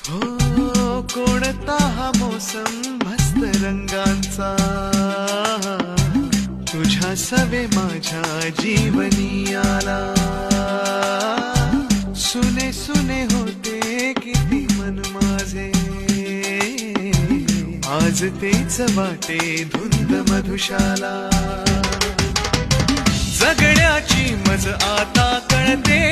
हो कोणता हा मोसम मस्त रंगांचा, तुझ्या सवे माझ्या जीवनी आला. सुने सुने होते किती मन माझे, आज तेच वाटे धुंद मधुशाला. जगण्याची मज आता कळते